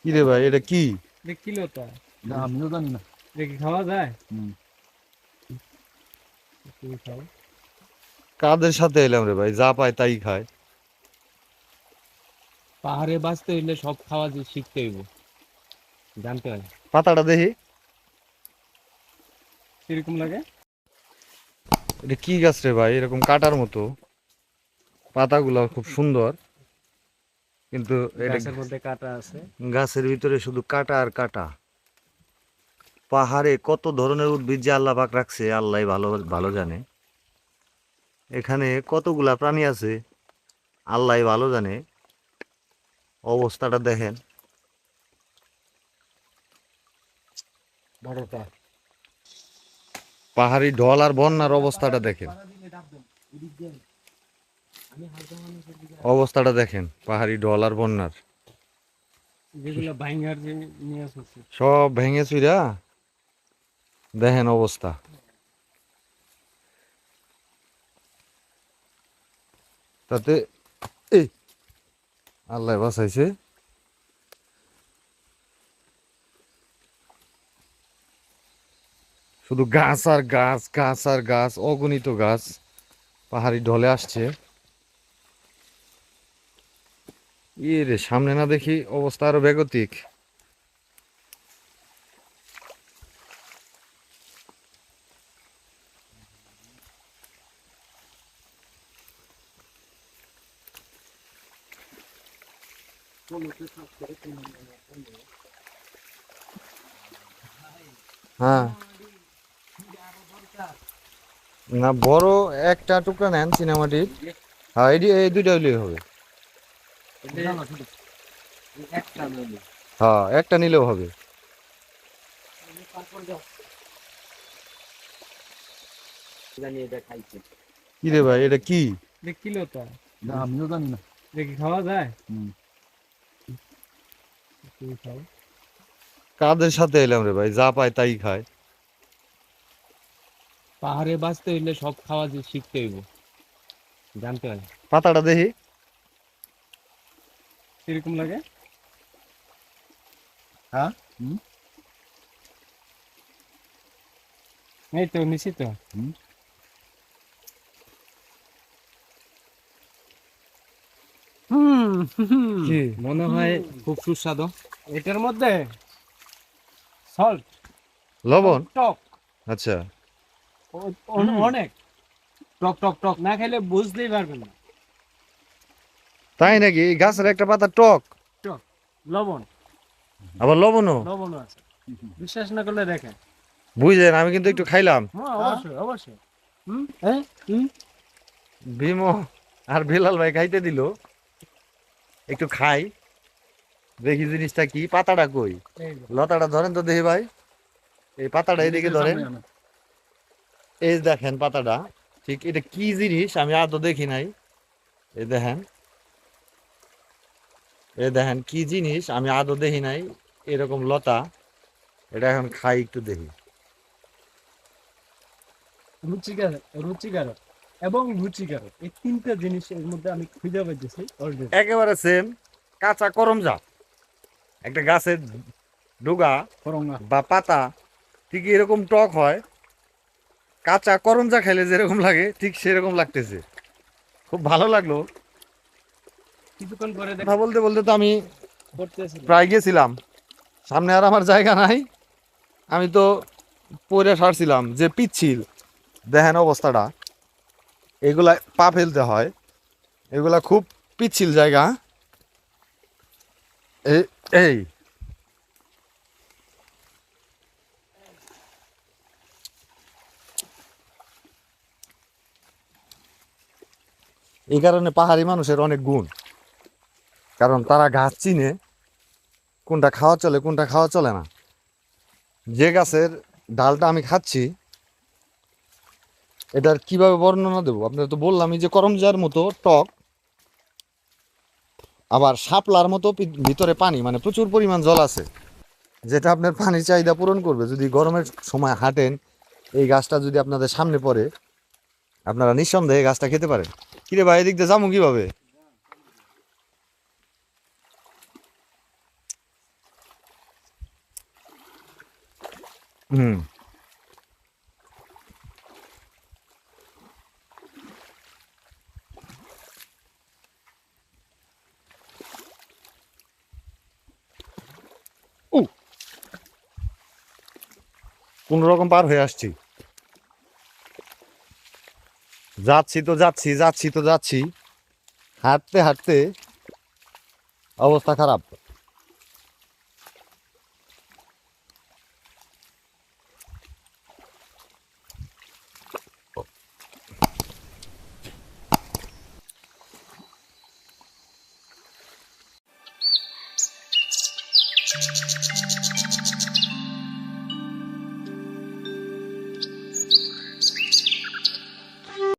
কি রে ভাই, এটা কি? কিলো তা না আমিও জানি না। দেখি খাওয়া যায়। হুম। তুমি খাও। কাদের সাথে এলাম রে ভাই, যা পায় তাই খায়। পাহাড়ে বাঁচতে হইলে সব খাওয়া শিখতে হইব, জানতে হয়। পাতাটা দেখি। কিরকম লাগে? এটা কি গাছ রে ভাই, এরকম কাটার মতো? পাতাগুলো খুব সুন্দর, কিন্তু এটা গাছের মধ্যে কাটা আছে। গাছের ভিতরে শুধু কাটা আর কাটা। পাহাড়ে কত ধরনের উদ্ভিদ যে আল্লাহ পাক রাখছে, আল্লাহ ভালো ভালো জানে। এখানে কতগুলা প্রাণী আছে, আল্লাহ ভালো জানে। অবস্থাটা দেখেন। বড়টা পাহাড়ি ঢল আর বন্যার অবস্থাটা দেখেন। অবস্থাটা দেখেন পাহাড়ি ঢল আর বন্যার। যেগুলো ভাইঙ্গার যে নিয়ে আসছে। সব ভেঙে চুইরা দেখেন অবস্থা। তাতে এই আল্লাহ বাঁচাইছে। শুধু গাছ আর গাছ, গাছ আর গাছ, অগণিত গাছ পাহাড়ি ঢলে আসছে। ইয়ে রে, সামনে না দেখি অবস্থা আরো বেগতিক। হ্যাঁ, না বড় একটা টুকরা নেন চিনামাটির। হ্যাঁ, এই দুইটা হইলেই হবে। একটা নদী। হ্যাঁ, একটা নিলেও হবে। জানি এটা খাইছে। কি রে ভাই, এটা কি? কিলো তা না আমিও জানি না। দেখি খাওয়া যায়। হুম। তুমি খাও। কাদের সাথে এলাম রে ভাই, যা পায় তাই খায়। পাহাড়ে বাঁচতে হইলে সব খাওয়া শিখতে হইব, জানতে হয়। পাতাটা দেখি। কিরকম লাগে? হ্যাঁ, হুম। এই তো নিছি তো। হুম। কি? মনে হয় খুব সুস্বাদু। এটার মধ্যে সল্ট, লবণ? টক আচ্ছা। অনেক টক টক টক, না খেলে বুঝতেই পারবেন না। তাই নাকি? এই গাছের একটা পাতা টক, টক, লবণ, আবার লবণও? লবণও আছে। বিশ্বাস না করলে দেখেন। বুঝলেন, আমি কিন্তু একটু খাইলাম। হ্যাঁ, অবশ্যই অবশ্যই। হ্যাঁ, ভীমো আর বিলাল ভাই খাইতে দিল, একটু খাই, দেখি জিনিসটা কি। পাতাটা কই? এই যে, লতাটা ধরেন তো দেখি ভাই। এই পাতাটা এদিকে নিজের ধরেন। সামনে আনো। এই দেখেন পাতাটা, ঠিক এটা কি জিনিস আমি আদৌ দেখি নাই। এই দেখেন, এই দেখেন কি জিনিস আমি আদৌ দেখি নাই। এরকম লতা, এটা এখন খাই, একটু দেখি। রুচিকর, রুচিকর এবং রুচিকর, এই তিনটা জিনিস এর মধ্যে আমি খুঁজে পাইতেছি অলরেডি। একেবারে সেম, কাঁচা করমজা। একটা গাছের ডগা করঙ্গা। বা পাতা ঠিক এরকম টক হয়। কাঁচা করমজা খাইলে যেরকম লাগে ঠিক সেরকম লাগতেছে। খুব ভালো লাগলো। কিছুক্ষণ পরে কথা বলতে বলতে তো আমি করতেছিল। প্রায় গেছিলাম। সামনে আর আমার জায়গা নাই। আমি তো পড়ে সারছিলাম যে পিচ্ছিল। দেখেন অবস্থাটা, এগুলা পা ফেলতে হয়, এগুলা খুব পিচ্ছিল জায়গা। এই এই এই কারণে পাহাড়ি মানুষের অনেক গুণ, কারণ তারা গাছ চিনে, কোনটা খাওয়া চলে কোনটা খাওয়া চলে না। যে গাছের ডালটা আমি খাচ্ছি, এটার কিভাবে বর্ণনা দেবো? আপনার তো বললামই যে করমজার মতো টক, আবার শাপলার মতো ভিতরে পানি, মানে প্রচুর পরিমাণ জল আছে, যেটা আপনার পানির চাহিদা পূরণ করবে। যদি গরমের সময় হাঁটেন, এই গাছটা যদি আপনাদের সামনে পড়ে, আপনারা নিঃসন্দেহে গাছটা খেতে পারেন। কিরে ভাই, এদিক দিয়ে যাবো কিভাবে? হুম। কোন রকম পার হয়ে আসছি, যাচ্ছি হাঁটতে হাঁটতে অবস্থা খারাপ।